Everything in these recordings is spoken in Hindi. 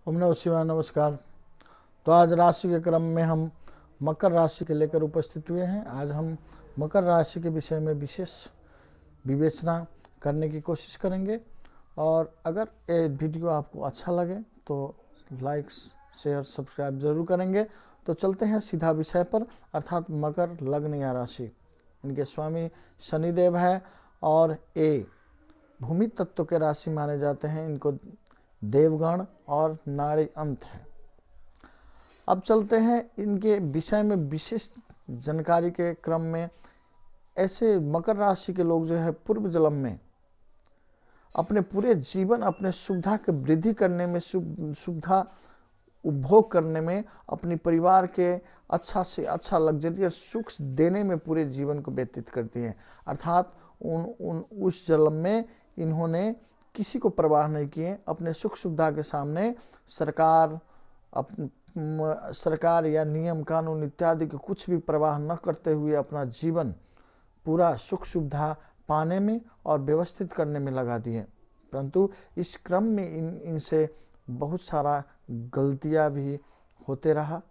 ओम नमः शिवाय। नमस्कार। तो आज राशि के क्रम में हम मकर राशि के लेकर उपस्थित हुए हैं। आज हम मकर राशि के विषय में विशेष विवेचना करने की कोशिश करेंगे और अगर ये वीडियो आपको अच्छा लगे तो लाइक शेयर सब्सक्राइब जरूर करेंगे। तो चलते हैं सीधा विषय पर, अर्थात मकर लग्न या राशि। इनके स्वामी शनिदेव है और ये भूमि तत्व के राशि माने जाते हैं। इनको देवगण और नाड़ी अंत है। अब चलते हैं इनके विषय में विशेष जानकारी के क्रम में। ऐसे मकर राशि के लोग जो है पूर्व जन्म में अपने पूरे जीवन अपने सुविधा के वृद्धि करने में, सुविधा उपभोग करने में, अपने परिवार के अच्छा से अच्छा लग्जरियस सुख देने में पूरे जीवन को व्यतीत करती हैं। अर्थात उस जन्म में इन्होंने किसी को परवाह नहीं किए। अपने सुख सुविधा के सामने सरकार या नियम कानून इत्यादि के कुछ भी परवाह न करते हुए अपना जीवन पूरा सुख सुविधा पाने में और व्यवस्थित करने में लगा दिए। परंतु इस क्रम में इनसे बहुत सारा गलतियां भी होते रहा।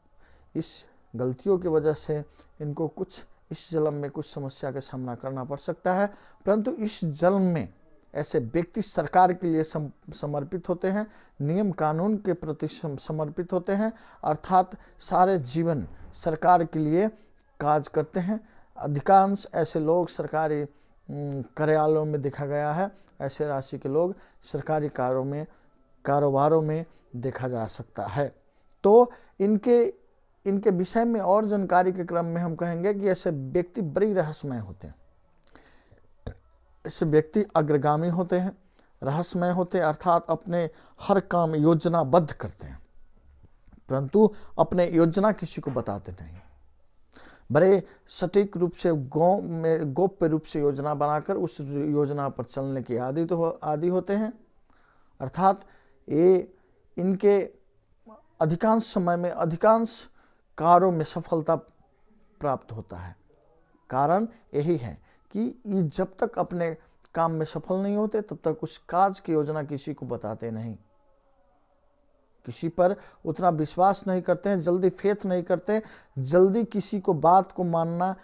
इस गलतियों की वजह से इनको कुछ इस जन्म में कुछ समस्या का सामना करना पड़ सकता है। परंतु इस जन्म में ऐसे व्यक्ति सरकार के लिए समर्पित होते हैं, नियम कानून के प्रति समर्पित होते हैं, अर्थात सारे जीवन सरकार के लिए काज करते हैं। अधिकांश ऐसे लोग सरकारी कार्यालयों में देखा गया है। ऐसे राशि के लोग सरकारी कारोबारों में देखा जा सकता है। तो इनके विषय में और जानकारी के क्रम में हम कहेंगे कि ऐसे व्यक्ति बड़ी रहस्यमय होते हैं। ऐसे व्यक्ति अग्रगामी होते हैं, रहस्यमय होते हैं, अर्थात अपने हर काम योजनाबद्ध करते हैं, परंतु अपने योजना किसी को बताते नहीं। बड़े सटीक रूप से गोप्य रूप से योजना बनाकर उस योजना पर चलने के आदी होते हैं। अर्थात ये इनके अधिकांश समय में अधिकांश कार्यों में सफलता प्राप्त होता है। कारण यही है कि ये जब तक अपने काम में सफल नहीं होते तब तक उस काज की योजना किसी को बताते नहीं, किसी पर उतना विश्वास नहीं करते हैं, जल्दी फेथ नहीं करते, जल्दी किसी को बात को मानना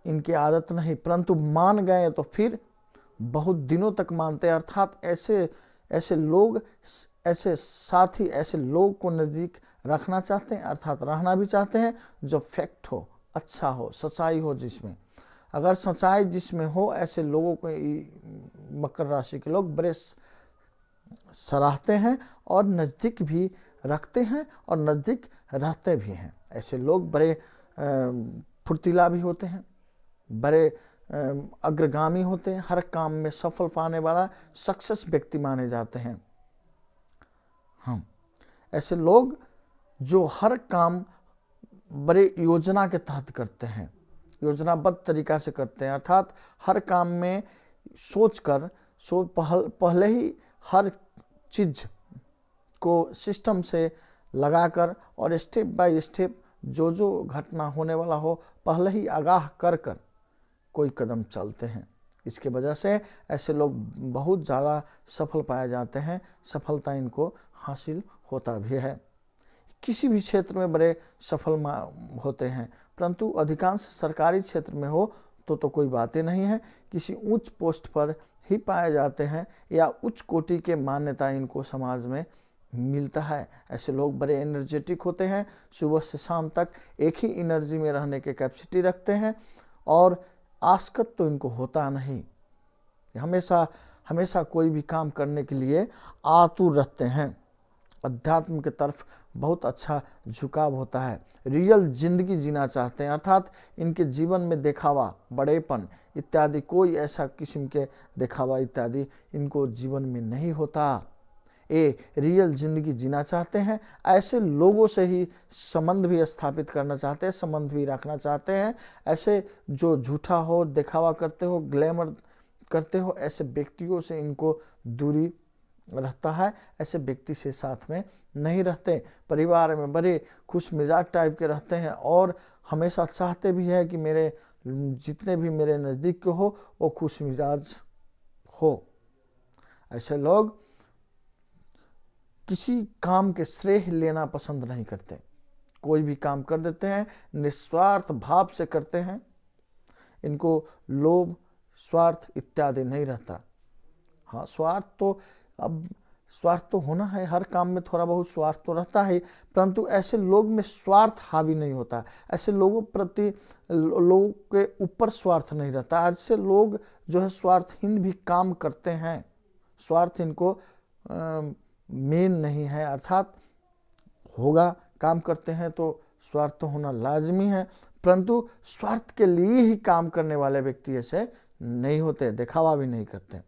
इनकी आदत नहीं। परंतु मान गए तो फिर बहुत दिनों तक मानते हैं। अर्थात ऐसे लोग, ऐसे साथी, ऐसे लोग को नज़दीक रखना चाहते हैं, अर्थात रहना भी चाहते हैं जो फैक्ट हो, अच्छा हो, सच्चाई हो जिसमें। अगर सच्चाई जिसमें हो, ऐसे लोगों को मकर राशि के लोग बड़े सराहते हैं और नज़दीक भी रखते हैं और नज़दीक रहते भी हैं। ऐसे लोग बड़े फुर्तीला भी होते हैं, बड़े अग्रगामी होते हैं, हर काम में सफल पाने वाला सक्सेस व्यक्ति माने जाते हैं। हम ऐसे लोग जो हर काम बड़े योजना के तहत करते हैं, योजनाबद्ध तरीका से करते हैं, अर्थात हर काम में सोचकर पहले ही हर चीज को सिस्टम से लगाकर और स्टेप बाय स्टेप जो घटना होने वाला हो पहले ही आगाह कर कोई कदम चलते हैं। इसके वजह से ऐसे लोग बहुत ज़्यादा सफल पाए जाते हैं, सफलता इनको हासिल होता भी है। किसी भी क्षेत्र में बड़े सफल होते हैं, परंतु अधिकांश सरकारी क्षेत्र में हो तो कोई बातें नहीं है। किसी उच्च पोस्ट पर ही पाए जाते हैं या उच्च कोटि के मान्यता इनको समाज में मिलता है। ऐसे लोग बड़े एनर्जेटिक होते हैं, सुबह से शाम तक एक ही एनर्जी में रहने के कैपेसिटी रखते हैं और आसक्त तो इनको होता नहीं। हमेशा कोई भी काम करने के लिए आतुर रहते हैं। अध्यात्म के तरफ बहुत अच्छा झुकाव होता है, रियल जिंदगी जीना चाहते हैं, अर्थात इनके जीवन में दिखावा, बड़ेपन इत्यादि कोई ऐसा किस्म के दिखावा इत्यादि इनको जीवन में नहीं होता। ये रियल जिंदगी जीना चाहते हैं। ऐसे लोगों से ही संबंध भी स्थापित करना चाहते हैं, संबंध भी रखना चाहते हैं। ऐसे जो झूठा हो, दिखावा करते हो, ग्लैमर करते हो, ऐसे व्यक्तियों से इनको दूरी रहता है। ऐसे व्यक्ति से साथ में नहीं रहते। परिवार में बड़े खुश मिजाज टाइप के रहते हैं और हमेशा चाहते भी है कि मेरे जितने भी मेरे नज़दीक के हो वो खुश मिजाज हो। ऐसे लोग किसी काम के श्रेय लेना पसंद नहीं करते। कोई भी काम कर देते हैं निस्वार्थ भाव से करते हैं। इनको लोभ, स्वार्थ इत्यादि नहीं रहता। हाँ, स्वार्थ तो होना है, हर काम में थोड़ा बहुत स्वार्थ तो रहता है, परंतु ऐसे लोग में स्वार्थ हावी नहीं होता। ऐसे लोगों प्रति लोगों के ऊपर स्वार्थ नहीं रहता। ऐसे लोग जो है स्वार्थहीन भी काम करते हैं। स्वार्थ इनको मेन नहीं है, अर्थात होगा, काम करते हैं तो स्वार्थ तो होना लाजमी है, परंतु स्वार्थ के लिए ही काम करने वाले व्यक्ति ऐसे नहीं होते, दिखावा भी नहीं करते।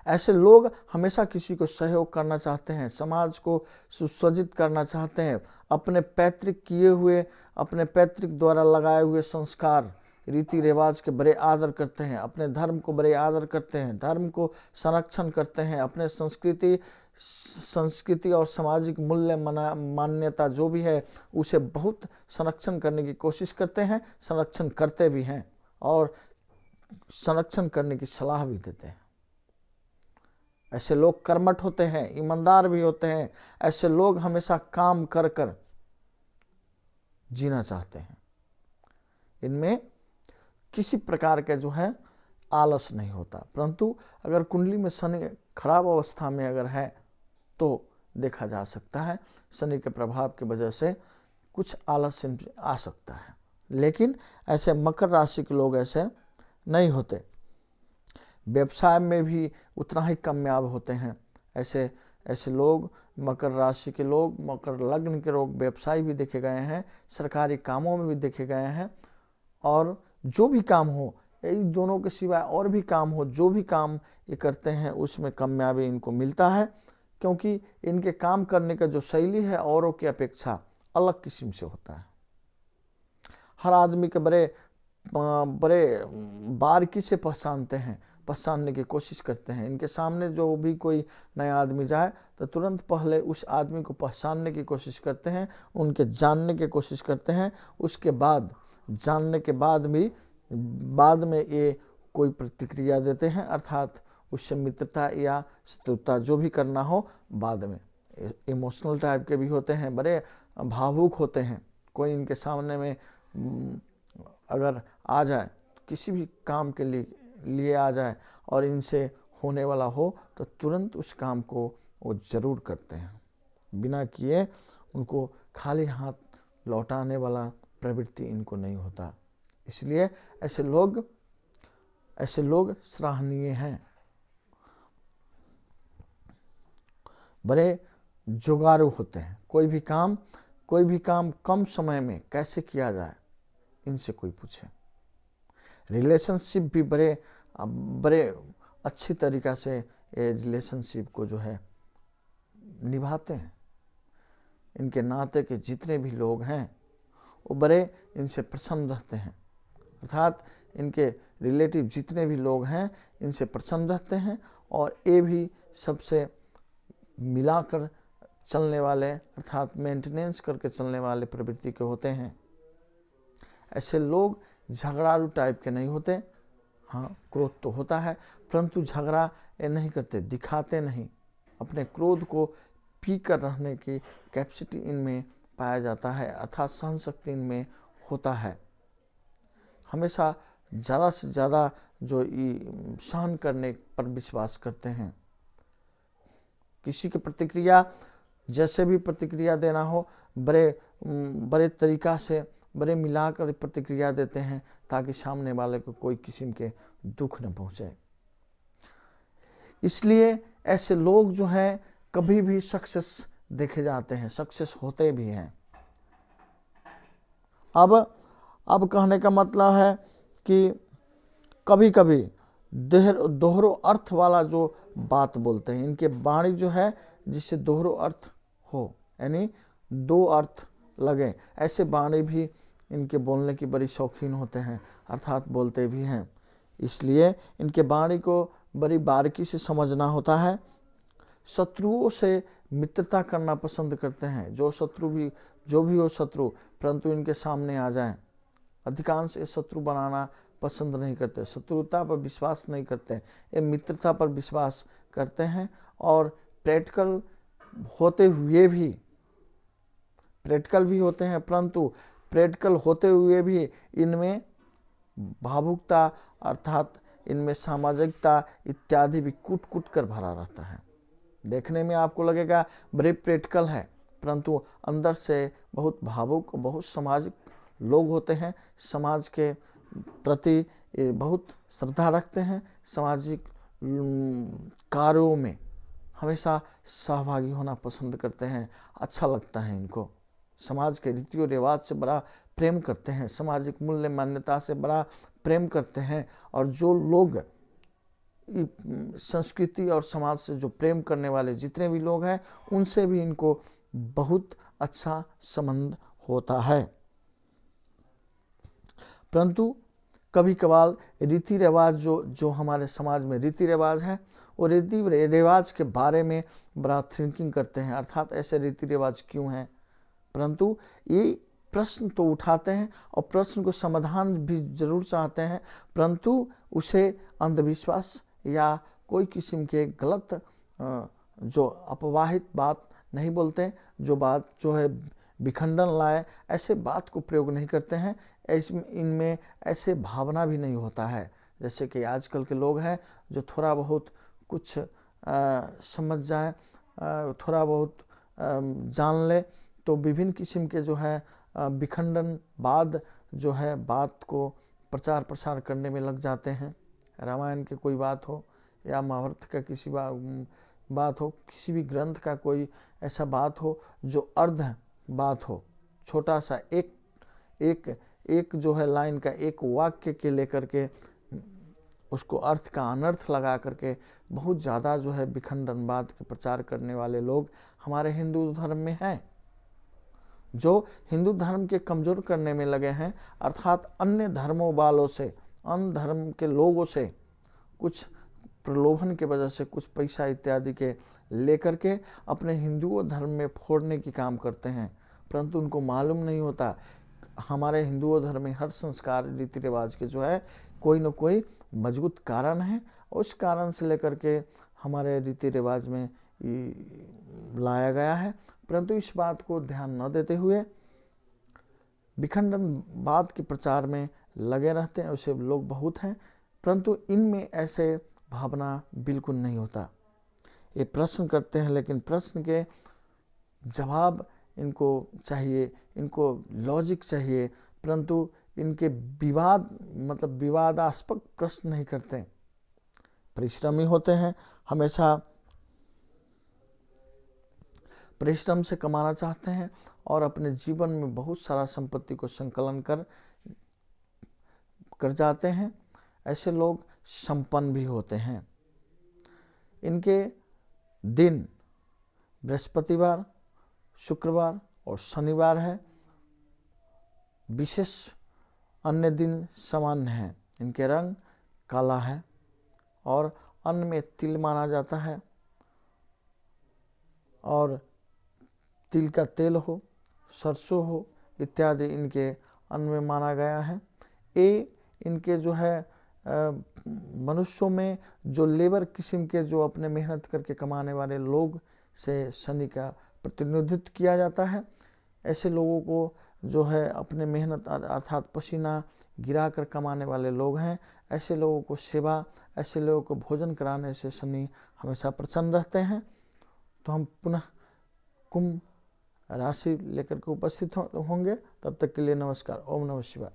ऐसे लोग हमेशा किसी को सहयोग करना चाहते हैं, समाज को सुसज्जित करना चाहते हैं, अपने पैतृक द्वारा लगाए हुए संस्कार, रीति रिवाज के बड़े आदर करते हैं, अपने धर्म को बड़े आदर करते हैं, धर्म को संरक्षण करते हैं, अपने संस्कृति और सामाजिक मूल्य मान्यता जो भी है उसे बहुत संरक्षण करने की कोशिश करते हैं, संरक्षण करते भी हैं और संरक्षण करने की सलाह भी देते हैं। ऐसे लोग कर्मठ होते हैं, ईमानदार भी होते हैं। ऐसे लोग हमेशा काम कर कर जीना चाहते हैं। इनमें किसी प्रकार का जो है आलस नहीं होता, परंतु अगर कुंडली में शनि खराब अवस्था में अगर है तो देखा जा सकता है शनि के प्रभाव की वजह से कुछ आलस आ सकता है। लेकिन ऐसे मकर राशि के लोग ऐसे नहीं होते। व्यवसाय में भी उतना ही कामयाब होते हैं। ऐसे लोग, मकर राशि के लोग, मकर लग्न के लोग व्यवसायी भी देखे गए हैं, सरकारी कामों में भी देखे गए हैं। और जो भी काम हो, इन दोनों के सिवाय और भी काम हो, जो भी काम ये करते हैं उसमें कामयाबी इनको मिलता है, क्योंकि इनके काम करने का जो शैली है औरों की अपेक्षा अलग किस्म से होता है। हर आदमी के बड़े बारीकी से पहचानने की कोशिश करते हैं। इनके सामने जो भी कोई नया आदमी जाए तो तुरंत पहले उस आदमी को पहचानने की कोशिश करते हैं, उनके जानने की कोशिश करते हैं। उसके बाद जानने के बाद में ये कोई प्रतिक्रिया देते हैं, अर्थात उससे मित्रता या शत्रुता जो भी करना हो बाद में। इमोशनल टाइप के भी होते हैं, बड़े भावुक होते हैं। कोई इनके सामने में अगर आ जाए, किसी भी काम के लिए आ जाए और इनसे होने वाला हो तो तुरंत उस काम को वो जरूर करते हैं। बिना किए उनको खाली हाथ लौटाने वाला प्रवृत्ति इनको नहीं होता। इसलिए ऐसे लोग सराहनीय हैं। बड़े जुगाड़ू होते हैं। कोई भी काम कम समय में कैसे किया जाए इनसे कोई पूछे। रिलेशनशिप भी बड़े अच्छी तरीक़ा से रिलेशनशिप को जो है निभाते हैं। इनके नाते के जितने भी लोग हैं वो बड़े इनसे प्रसन्न रहते हैं, अर्थात इनके रिलेटिव जितने भी लोग हैं इनसे प्रसन्न रहते हैं और ये भी सबसे मिलाकर चलने वाले, अर्थात मेंटेनेंस करके चलने वाले प्रवृत्ति के होते हैं। ऐसे लोग झगड़ालू टाइप के नहीं होते। हाँ, क्रोध तो होता है, परंतु झगड़ा ये नहीं करते, दिखाते नहीं। अपने क्रोध को पी कर रहने की कैपेसिटी इनमें पाया जाता है, अर्थात सहन शक्ति इनमें होता है। हमेशा ज़्यादा से ज़्यादा जो सहन करने पर विश्वास करते हैं। किसी की प्रतिक्रिया, जैसे भी प्रतिक्रिया देना हो, बड़े तरीक़ा से बड़े मिलाकर प्रतिक्रिया देते हैं ताकि सामने वाले को कोई किस्म के दुख न पहुँचे। इसलिए ऐसे लोग जो हैं कभी भी सक्सेस देखे जाते हैं, सक्सेस होते भी हैं। अब कहने का मतलब है कि कभी कभी दोहरो अर्थ वाला जो बात बोलते हैं, इनके वाणी जो है जिससे दोहरो अर्थ हो, यानी दो अर्थ लगे, ऐसे वाणी भी इनके बोलने की बड़ी शौकीन होते हैं, अर्थात बोलते भी हैं। इसलिए इनके वाणी को बड़ी बारीकी से समझना होता है। शत्रुओं से मित्रता करना पसंद करते हैं। जो भी हो शत्रु, परंतु इनके सामने आ जाएं। अधिकांश ये शत्रु बनाना पसंद नहीं करते, शत्रुता पर विश्वास नहीं करते, ये मित्रता पर विश्वास करते हैं और प्रैक्टिकल होते हुए भी, प्रैक्टिकल भी होते हैं, परंतु प्रैक्टिकल होते हुए भी इनमें भावुकता अर्थात इनमें सामाजिकता इत्यादि भी कूट कूट कर भरा रहता है। देखने में आपको लगेगा बड़े प्रैक्टिकल है, परंतु अंदर से बहुत भावुक, बहुत सामाजिक लोग होते हैं, समाज के प्रति बहुत श्रद्धा रखते हैं, सामाजिक कार्यों में हमेशा सहभागी होना पसंद करते हैं, अच्छा लगता है इनको, समाज के रीति और रिवाज से बड़ा प्रेम करते हैं, सामाजिक मूल्य मान्यता से बड़ा प्रेम करते हैं। और जो लोग संस्कृति और समाज से जो प्रेम करने वाले जितने भी लोग हैं, उनसे भी इनको बहुत अच्छा संबंध होता है। परंतु कभी कभार रीति रिवाज जो हमारे समाज में रीति रिवाज हैं, वो रीति रिवाज के बारे में बड़ा थिंकिंग करते हैं, अर्थात ऐसे रीति रिवाज क्यों हैं, परंतु ये प्रश्न तो उठाते हैं और प्रश्न को समाधान भी जरूर चाहते हैं, परंतु उसे अंधविश्वास या कोई किस्म के गलत जो अपवाहित बात नहीं बोलते, जो बात जो है विखंडन लाए, ऐसे बात को प्रयोग नहीं करते हैं। इनमें ऐसे भावना भी नहीं होता है, जैसे कि आजकल के लोग हैं जो थोड़ा बहुत कुछ समझ जाए, थोड़ा बहुत जान ले, तो विभिन्न किस्म के जो है विखंडनवाद जो है बात को प्रचार प्रसार करने में लग जाते हैं। रामायण की कोई बात हो या महाभारत का किसी बात हो, किसी भी ग्रंथ का कोई ऐसा बात हो जो अर्ध बात हो, छोटा सा एक जो है लाइन का एक वाक्य के लेकर के उसको अर्थ का अनर्थ लगा करके बहुत ज़्यादा जो है विखंडनवाद के प्रचार करने वाले लोग हमारे हिंदू धर्म में हैं, जो हिंदू धर्म के कमज़ोर करने में लगे हैं, अर्थात अन्य धर्मों वालों से, अन्य धर्म के लोगों से कुछ प्रलोभन के वजह से कुछ पैसा इत्यादि के लेकर के अपने हिंदुओं धर्म में फोड़ने की काम करते हैं, परंतु उनको मालूम नहीं होता हमारे हिंदुओं धर्म में हर संस्कार रीति रिवाज के जो है कोई न कोई मजबूत कारण है, उस कारण से लेकर के हमारे रीति रिवाज में लाया गया है। परंतु इस बात को ध्यान न देते हुए विखंडनवाद के प्रचार में लगे रहते हैं, ऐसे लोग बहुत हैं, परंतु इनमें ऐसे भावना बिल्कुल नहीं होता। ये प्रश्न करते हैं, लेकिन प्रश्न के जवाब इनको चाहिए, इनको लॉजिक चाहिए, परंतु इनके विवादास्पद प्रश्न नहीं करते। परिश्रमी होते हैं, हमेशा परिश्रम से कमाना चाहते हैं और अपने जीवन में बहुत सारा संपत्ति को संकलन कर जाते हैं। ऐसे लोग संपन्न भी होते हैं। इनके दिन बृहस्पतिवार, शुक्रवार और शनिवार है, विशेष अन्य दिन सामान्य हैं। इनके रंग काला है और अन्न में तिल माना जाता है, और तिल का तेल हो, सरसों हो इत्यादि इनके अन्न में माना गया है। इनके जो है मनुष्यों में जो लेबर किस्म के जो अपने मेहनत करके कमाने वाले लोग से शनि का प्रतिनिधित्व किया जाता है। ऐसे लोगों को जो है अपने मेहनत अर्थात पसीना गिरा कर कमाने वाले लोग हैं, ऐसे लोगों को सेवा, ऐसे लोगों को भोजन कराने से शनि हमेशा प्रसन्न रहते हैं। तो हम पुनः कुंभ राशि लेकर के उपस्थित होंगे। तब तक के लिए नमस्कार। ओम नमः शिवाय।